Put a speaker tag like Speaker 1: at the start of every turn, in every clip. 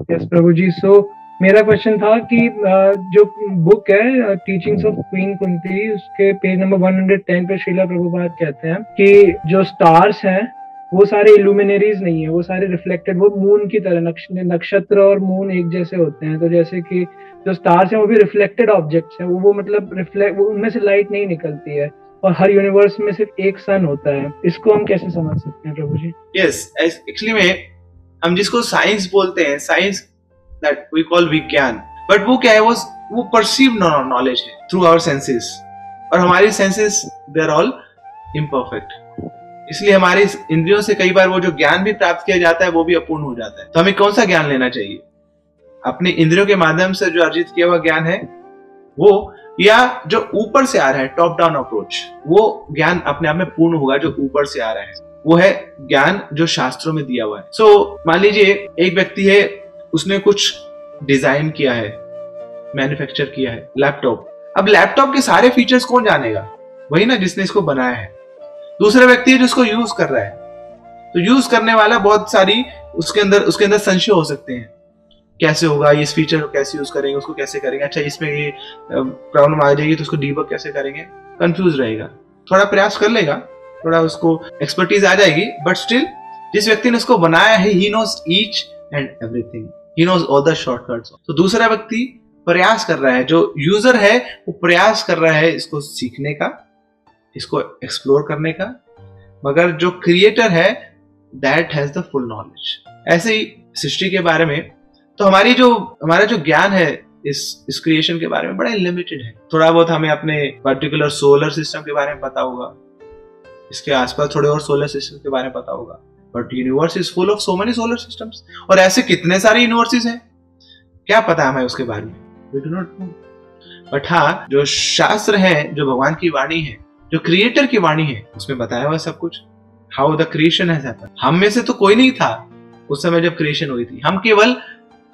Speaker 1: Yes प्रभु जी। सो मेरा question था कि जो बुक है टीचिंग्स ऑफ क्वीन कुंती, उसके पेज नंबर 110 पे श्रीला प्रभुपाद कहते हैं कि जो स्टार्स हैं वो सारे इल्यूमिनरीज नहीं है, वो सारे रिफ्लेक्टेड, वो मून की तरह, नक्षत्र और मून एक जैसे होते हैं। तो जैसे कि जो स्टार्स हैं वो भी रिफ्लेक्टेड ऑब्जेक्ट्स हैं, वो मतलब रिफ्लेक्ट, वो उनमें से लाइट नहीं निकलती है, और हर यूनिवर्स में सिर्फ एक सन होता है। इसको हम कैसे समझ सकते हैं प्रभु जी?
Speaker 2: यस, एक्चुअली में हम जिसको साइंस बोलते हैं, साइंस दैट वी कॉल विज्ञान, बट वो क्या है, वो परसीव नॉलेज है थ्रू आवर सेंसेस, और हमारी senses they are all imperfect. इसलिए हमारे इंद्रियों से कई बार वो जो ज्ञान भी प्राप्त किया जाता है वो भी अपूर्ण हो जाता है। तो हमें कौन सा ज्ञान लेना चाहिए? अपने इंद्रियों के माध्यम से जो अर्जित किया हुआ ज्ञान है वो, या जो ऊपर से आ रहा है, टॉप डाउन अप्रोच, वो ज्ञान अपने आप में पूर्ण होगा। जो ऊपर से आ रहा है वो है ज्ञान जो शास्त्रों में दिया हुआ है। सो मान लीजिए एक व्यक्ति है, उसने कुछ डिजाइन किया है, मैन्युफैक्चर किया है लैपटॉप। अब लैपटॉप के सारे फीचर्स कौन जानेगा? वही ना जिसने इसको बनाया है। दूसरा व्यक्ति है जिसको यूज कर रहा है, तो यूज करने वाला बहुत सारी उसके अंदर संशय हो सकते हैं, कैसे होगा इस फीचर को, कैसे यूज करेंगे, उसको कैसे करेंगे, अच्छा इसमें ये प्रॉब्लम आ जाएगी तो उसको डीबग कैसे करेंगे, कंफ्यूज रहेगा। थोड़ा प्रयास कर लेगा, थोड़ा उसको एक्सपर्टीज आ जाएगी, बट स्टिल जिस व्यक्ति ने उसको बनाया है, he knows each and everything, he knows all the shortcuts. तो दूसरा व्यक्ति प्रयास कर रहा है, जो यूजर है वो प्रयास कर रहा है इसको सीखने का, इसको एक्सप्लोर करने का, मगर जो क्रिएटर है that has the full knowledge. ऐसे ही सृष्टि के बारे में तो हमारा जो ज्ञान है इस क्रिएशन के बारे में बड़ा लिमिटेड है। थोड़ा बहुत हमें अपने पर्टिकुलर सोलर सिस्टम के बारे में पता होगा, इसके आसपास थोड़े और सोलर सिस्टम के बारे में पता होगा, but universe is full of so many solar systems, और ऐसे कितने सारे यूनिवर्सेस हैं, क्या पता हमें उसके बारे में, we do not know. But हाँ, जो शास्त्र है, जो भगवान की वाणी है, जो क्रिएटर की वाणी है, उसमें बताया हुआ सब कुछ, how the creation has happened. हम में से तो कोई नहीं था उस समय जब क्रिएशन हुई थी, हम केवल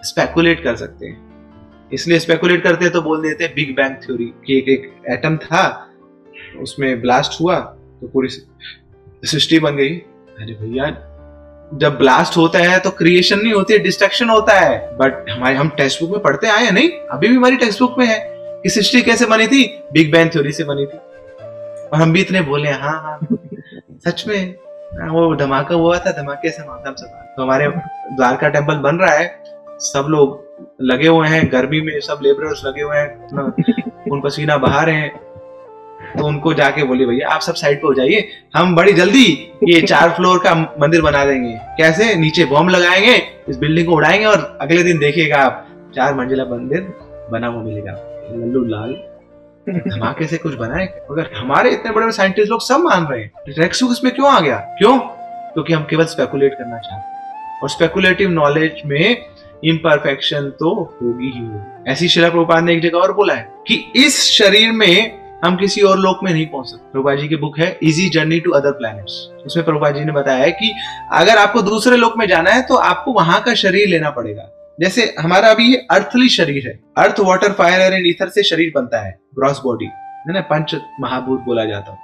Speaker 2: स्पेकुलेट कर सकते हैं। इसलिए स्पेकुलेट करते हैं तो बोल देते हैं बिग बैंग थ्योरी कि एक एटम था, उसमें ब्लास्ट हुआ तो पूरी सृष्टि बन गई। अरे भैया, जब ब्लास्ट होता है तो क्रिएशन नहीं होती है, डिस्ट्रक्शन होता है। बट हम टेक्स्ट बुक में पढ़ते आए हैं, नहीं, अभी भी हमारी टेक्स्ट बुक में है कि सृष्टि कैसे बनी थी, बिग बैंग थ्योरी से बनी थी। और हम भी इतने बोले हाँ सच में वो धमाका हुआ था, धमाके से मातम से। तो हमारे द्वारका टेम्पल बन रहा है, सब लोग लगे हुए हैं, गर्मी में सब लेबरर्स लगे हुए हैं, उन पसीना बहा रहे हैं। तो उनको जाके बोली भैया आप सब साइड पे हो जाइए, हम बड़ी जल्दी ये 4 फ्लोर का मंदिर बना देंगे। कैसे? नीचे बॉम्ब लगाएंगे, इस बिल्डिंग को उड़ाएंगे, और अगले दिन देखिएगा आप 4 मंजिला मंदिर बना हुआ मिलेगा। लल्लू लाल धमाके से कुछ बनाए। अगर हमारे इतने बड़े साइंटिस्ट लोग सब मान रहे हैं, टेक्स्ट बुक इसमें क्यों आ गया? क्यों? क्योंकि हम केवल स्पेकुलेट करना चाहते हैं, और स्पेकुलेटिव नॉलेज में इम्परफेक्शन तो होगी ही होगी। ऐसी श्रीला प्रभुपाद ने एक जगह और बोला है कि इस शरीर में हम किसी और लोक में नहीं पहुंच सकते। प्रभुपाद जी की बुक है easy journey to other planets, उसमें प्रभुपाद जी ने बताया है कि अगर आपको दूसरे लोक में जाना है तो आपको वहां का शरीर लेना पड़ेगा। जैसे हमारा अभी ये अर्थली शरीर है, earth water fire and ether से शरीर बनता है, ग्रॉस बॉडी है ना, पंच महाभूत बोला जाता है।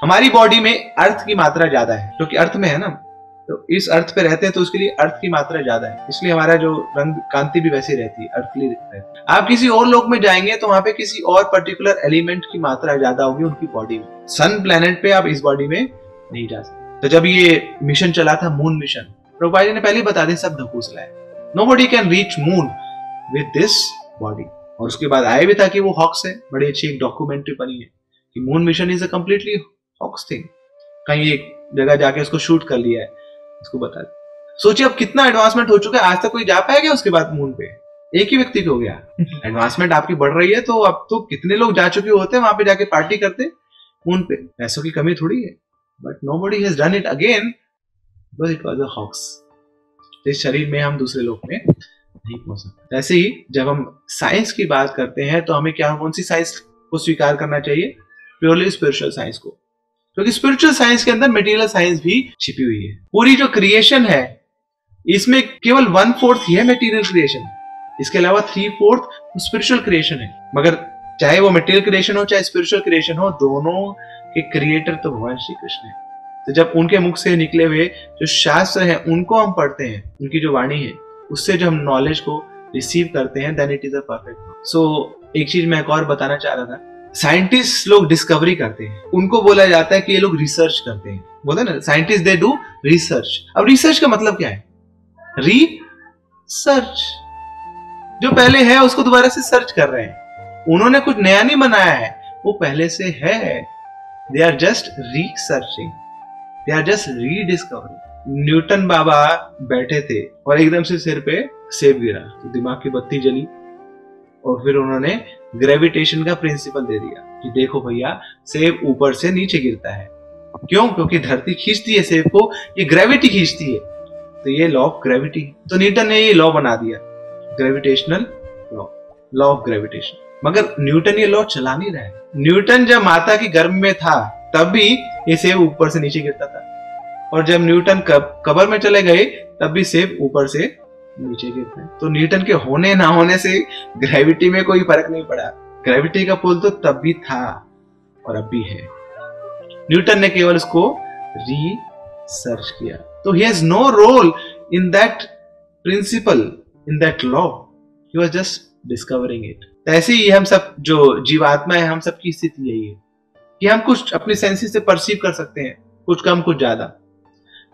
Speaker 2: हमारी बॉडी में अर्थ की मात्रा ज्यादा है, क्योंकि अर्थ में है ना, तो इस अर्थ पे रहते हैं तो उसके लिए अर्थ की मात्रा ज्यादा है, इसलिए हमारा जो रंग कांति भी वैसी रहती है, अर्थली रहती है। आप किसी और लोक में जाएंगे तो वहां पे किसी और पर्टिकुलर एलिमेंट की मात्रा ज्यादा होगी उनकी बॉडी में। सन प्लेनेट पे आप इस बॉडी में नहीं जा सकते। तो जब ये मिशन चला था, मून मिशन, प्रभुपाद जी ने पहले बता दिया सब ढकोसला है, nobody can reach moon with this body। और उसके बाद आया भी था कि वो हॉक्स है, बड़ी अच्छी एक डॉक्यूमेंट्री बनी है कि moon mission is a completely hoax thing. कहीं एक जगह जाके उसको शूट कर लिया है, उसको बता दिया। सोचिए अब कितना एडवांसमेंट हो चुका है, आज तक कोई जा पाएगा उसके बाद मून पे? एक ही व्यक्ति को हो गया। एडवांसमेंट आपकी बढ़ रही है तो अब तो कितने लोग जा चुके होते हैं वहां पे जाके पार्टी करते मून पे। पैसों की कमी थोड़ी है, but nobody has done it again because it was a hoax। इस शरीर में हम दूसरे लोक में नहीं पहुंच सकते। ऐसे ही जब हम साइंस की बात करते हैं तो हमें कौन सी साइंस को स्वीकार करना चाहिए? प्योरली स्पिरिचुअल साइंस को, क्योंकि स्पिरिचुअल साइंस के अंदर मटेरियल साइंस भी छिपी हुई है। पूरी जो क्रिएशन है इसमें केवल 1/4 ही है मटेरियल क्रिएशन, इसके अलावा 3/4 स्पिरिचुअल क्रिएशन है। मगर चाहे वो मटेरियल क्रिएशन हो चाहे स्पिरिचुअल क्रिएशन हो, दोनों के क्रिएटर तो भगवान श्री कृष्ण है। तो जब उनके मुख से निकले हुए जो शास्त्र हैं उनको हम पढ़ते हैं, उनकी जो वाणी है उससे जो हम नॉलेज को रिसीव करते हैं, then it is a perfect. So एक चीज मैं एक और बताना चाह रहा था, साइंटिस्ट लोग डिस्कवरी करते हैं, उनको बोला जाता है कि ये लोग रिसर्च करते हैं, बोलते हैं ना साइंटिस्ट दे डू रिसर्च। अब रिसर्च का मतलब क्या है? रिसर्च, जो पहले है उसको दोबारा से सर्च कर रहे हैं, उन्होंने कुछ नया नहीं बनाया है, वो पहले से है। They are just researching, they are just rediscovering. Newton बाबा बैठे थे और एकदम से सिर पे सेब गिरा तो दिमाग की बत्ती जली, और फिर उन्होंने ग्रेविटेशन का प्रिंसिपल दे दिया कि देखो भैया सेब ऊपर से नीचे गिरता है। क्यों? क्योंकि धरती खींचती है सेब को, ये ग्रेविटी खींचती है, तो ये लॉ ऑफ ग्रेविटी। तो न्यूटन ने ये लॉ बना दिया, gravitational law, law of gravitation. मगर न्यूटन ये लॉ चला नहीं रहा है। न्यूटन जब माता के गर्भ में था तब भी ये सेब ऊपर से नीचे गिरता था, और जब न्यूटन कब्र में चले गए तब भी सेब ऊपर से नीचे गिरता है। तो न्यूटन के होने ना होने से ग्रेविटी में कोई फर्क नहीं पड़ा। ग्रेविटी का पुल तो तब भी था और अब भी है। न्यूटन ने केवल उसको रिसर्च किया। तो he has no role in that principle, in that law, he was just discovering it. ऐसे ही हम सब जो जीवात्मा है, हम सब की स्थिति यही है कि हम कुछ अपने सेंसेस से परसीव कर सकते हैं, कुछ कम कुछ ज्यादा,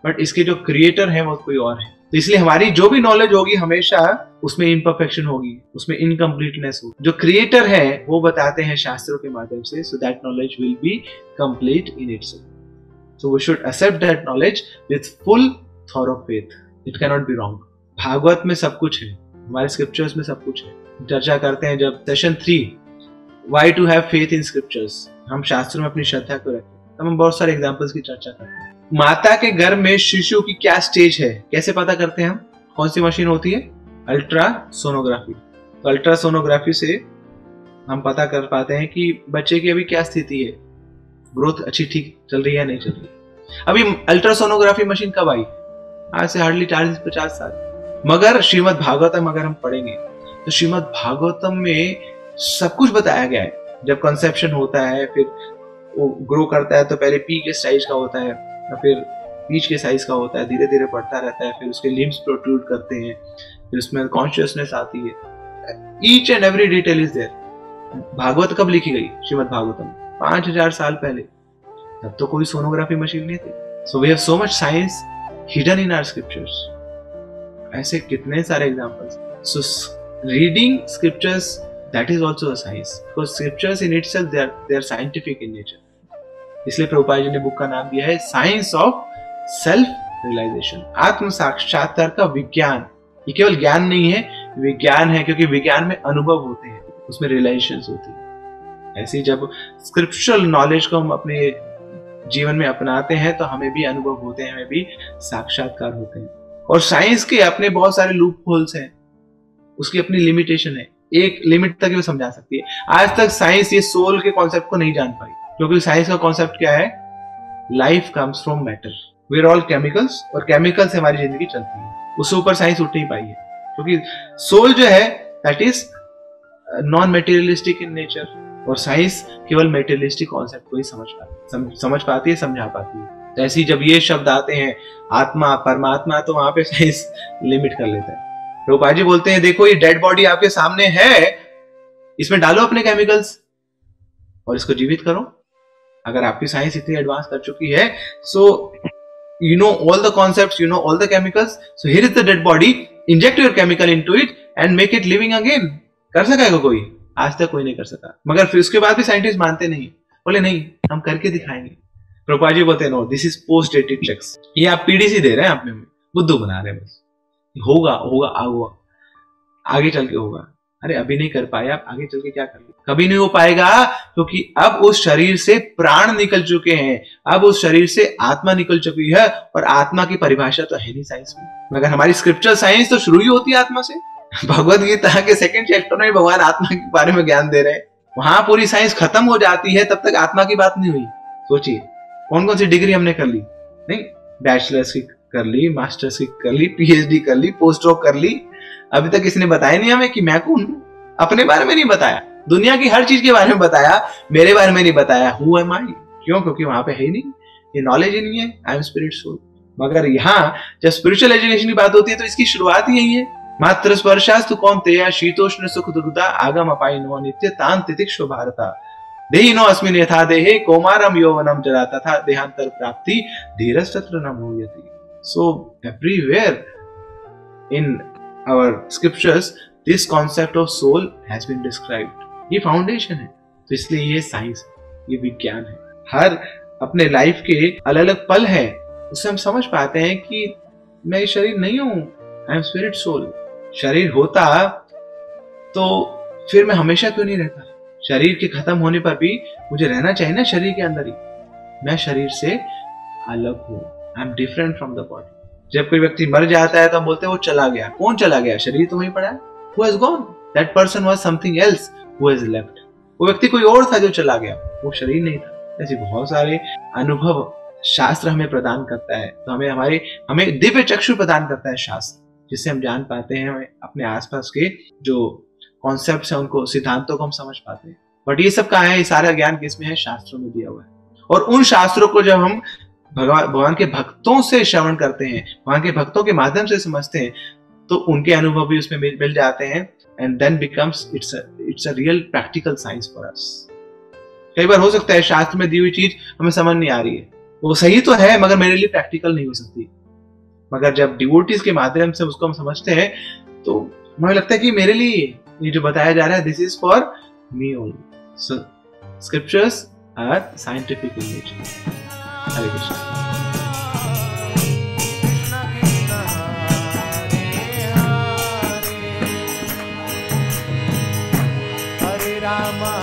Speaker 2: बट इसके जो क्रिएटर है वो कोई और है। तो इसलिए हमारी जो भी नॉलेज होगी हमेशा उसमें इम्परफेक्शन होगी, उसमें इनकम्प्लीटनेस होगी। जो क्रिएटर है वो बताते हैं शास्त्रों के माध्यम से, so that knowledge will be complete in itself. So we should accept that knowledge with full thorough faith, it can not be wrong. Bhagavat में सब कुछ है, हमारे स्क्रिप्चर्स में सब कुछ है। चर्चा करते हैं जब session 3 why to have faith in scriptures, हम शास्त्रों में अपनी श्रद्धा को रखें, हम बहुत सारे एग्जांपल्स की चर्चा करते हैं। माता के गर्भ में शिशु की क्या स्टेज है, कैसे पता करते हैं हम? कौन सी मशीन होती है? अल्ट्रासोनोग्राफी। तो अल्ट्रासोनोग्राफी से हम पता कर पाते हैं कि बच्चे की अभी क्या स्थिति है, ग्रोथ अच्छी ठीक चल रही है नहीं चल रही। अभी अल्ट्रासोनोग्राफी मशीन कब आई? आज से हार्डली 40-50 साल। मगर श्रीमद् भागवतम अगर हम पढ़ेंगे तो श्रीमद् भागवतम में सब कुछ बताया गया है। जब कंसेप्शन होता है, फिर वो ग्रो करता है, तो पहले पी के साइज का होता है, फिर बीच के साइज का होता है, धीरे धीरे बढ़ता रहता है, फिर उसके लिम्स प्रोट्रूड करते हैं, फिर उसमें कॉन्शियसनेस आती है। Each and every detail is there. Bhagavat कब लिखी गई? श्रीमद् भागवतम 5000 साल पहले। तब तो कोई सोनोग्राफी मशीन नहीं थी। So we have so much science hidden in our scriptures. ऐसे कितने सारे examples. So reading scriptures, that is also a science, because scriptures in itself they are scientific in nature. इसलिए प्रभुपाद जी ने बुक का नाम दिया है साइंस ऑफ सेल्फ रियलाइजेशन, आत्म साक्षात्कार का विज्ञान। ये केवल ज्ञान नहीं है, विज्ञान है, क्योंकि विज्ञान में अनुभव होते हैं, उसमें रियलाइजेशंस होती है। ऐसे जब स्क्रिप्चुरल नॉलेज को हम अपने जीवन में अपनाते हैं तो हमें भी अनुभव होते हैं, हमें भी साक्षात्कार होते हैं। और साइंस के अपने बहुत सारे लूप होल्स हैं, उसकी अपनी लिमिटेशन है, एक लिमिट तक वो समझा सकती है। आज तक साइंस ये सोल के कॉन्सेप्ट को नहीं जान पाई, क्योंकि साइंस का कॉन्सेप्ट क्या है? Life comes from matter, we are all chemicals, और केमिकल से हमारी जिंदगी चलती है। उससे ऊपर साइंस उठ नहीं पाई है, क्योंकि सोल जो है that is non materialistic in nature, और साइंस केवल मेटेरियलिस्टिक कॉन्सेप्ट को ही समझ पाती है, समझा पाती है। तो ऐसे ही जब ये शब्द आते हैं आत्मा, परमात्मा, तो वहां पे साइंस लिमिट कर लेता है। प्रभुपाद जी बोलते हैं देखो ये डेड बॉडी आपके सामने है, इसमें डालो अपने केमिकल्स और इसको जीवित करो। अगर आपकी साइंस इतनी एडवांस कर चुकी है, so you know all the concepts, you know all the chemicals, so here is the dead body, inject your chemical into it and make it living again. कर सकेगा कोई? आज तक कोई नहीं कर सका। मगर फिर उसके बाद भी साइंटिस्ट मानते नहीं, बोले नहीं हम करके दिखाएंगे। प्रभुपाद जी बोलते हैं no, this is post dated cheques, ये आप पीडीसी दे रहे हैं, आप में बुद्धू बना रहे हैं, बस होगा आगे चल के होगा। अरे अभी नहीं कर पाए आप, आगे चल के क्या करेंगे? कभी नहीं हो पाएगा, क्योंकि अब उस शरीर से प्राण निकल चुके हैं, अब उस शरीर से आत्मा निकल चुकी है, और आत्मा की परिभाषा तो है नहीं साइंस में। मगर हमारी स्क्रिप्चर साइंस तो शुरू ही होती है आत्मा से। भगवत गीता के 2nd चैप्टर में भगवान आत्मा के बारे में ज्ञान दे रहे हैं, वहां पूरी साइंस खत्म हो जाती है, तब तक आत्मा की बात नहीं हुई। सोचिए कौन कौन सी डिग्री हमने कर ली? नहीं, बैचलर्स की कर ली, मास्टर्स की कर ली, पीएचडी कर ली, पोस्ट डॉक कर ली, अभी तक किसी ने बताया नहीं हमें कि मैं कौन हूं। अपने बारे में नहीं बताया, दुनिया की हर चीज के बारे में बताया, मेरे बारे में नहीं बताया। हु एम आई? क्यों? क्योंकि वहां पे है ही नहीं, ये नॉलेज ही नहीं है। I am spirit soul. मगर यहाँ जब स्पिरिचुअल एजुकेशन की बात होती है तो इसकी शुरुआत ही यही है। मात्र स्पर्शास्तु कौन्तेय शीतोष्ण सुख दुर्गदा आगम अपायिनो नित्य तान तितिक्षु भारता देहिनो अस्मिन् यथा देहे कौमारम यौवनम जरा तथा देहांतर प्राप्ति धीरज तत्र न मुह्यति। So everywhere in our scriptures this concept of soul has been described। ये फाउंडेशन है, तो इसलिए ये साइंस है, ये विज्ञान है। हर अपने लाइफ के अलग अलग पल है, उससे हम समझ पाते हैं कि मैं शरीर नहीं हूं, आई एम स्पिरिट सोल। शरीर होता तो फिर मैं हमेशा क्यों नहीं रहता? शरीर के खत्म होने पर भी मुझे रहना चाहिए ना शरीर के अंदर ही। मैं शरीर से अलग हूं, I am different from the body. जब कोई व्यक्ति मर जाता है तो हम बोलते हैं वो चला गया। कौन चला गया? शरीर तो वहीं पड़ा है। Who has gone? That person was something else who has left। वो व्यक्ति कोई और था जो चला गया, वो शरीर नहीं था। ऐसे बहुत सारे अनुभव शास्त्र हमें प्रदान करता है, तो हमें दिव्य चक्षु प्रदान करता है शास्त्र, जिससे हम जान पाते हैं, हमें अपने आसपास के जो कॉन्सेप्ट्स हैं उनको, सिद्धांतों को हम समझ पाते हैं। बट ये सब कहाँ है? ये सारा ज्ञान किसमें है? शास्त्रों में दिया हुआ है। और उन शास्त्रों को जब हम भगवान के भक्तों से श्रवण करते हैं, भगवान के भक्तों के माध्यम से समझते हैं, तो उनके अनुभव भी उसमें मिल जाते हैं। And then becomes it's a real practical science for us. कई बार हो सकता है शास्त्र में दी हुई चीज हमें समझ नहीं आ रही है, वो सही तो है मगर मेरे लिए प्रैक्टिकल नहीं हो सकती। मगर जब डिवोटीज के माध्यम से उसको हम समझते हैं तो मुझे लगता है कि मेरे लिए ये जो बताया जा रहा है, this is for me only. So scriptures are scientific in nature. Hare Krishna.
Speaker 3: Rama